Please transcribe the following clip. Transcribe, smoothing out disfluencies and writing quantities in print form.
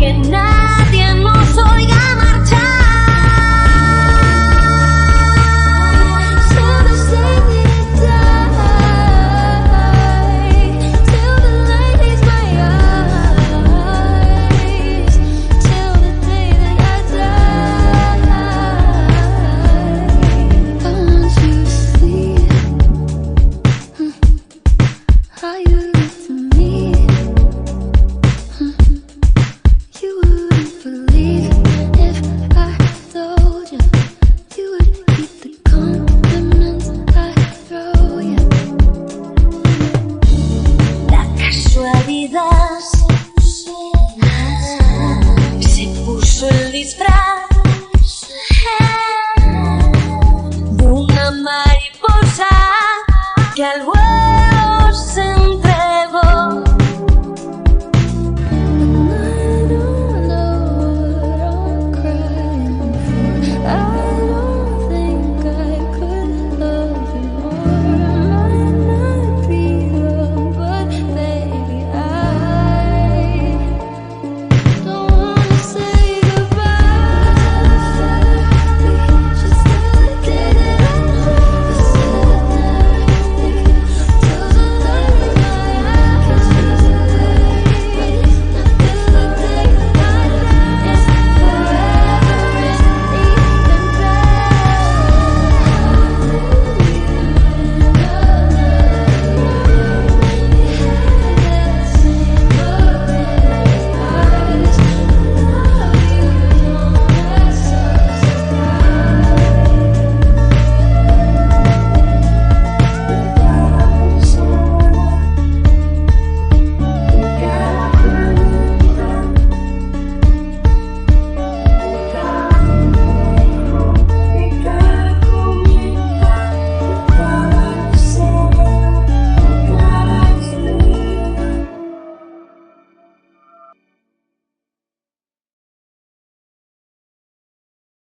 que nadie nos oiga marchar. Till the day we die, till the light hits my eyes, till the day that I die. I want you to see how you look to me. You wouldn't believe if I told you. You would keep the compliments I throw you. La casualidad se puso el disfraz de una mariposa que al vuelo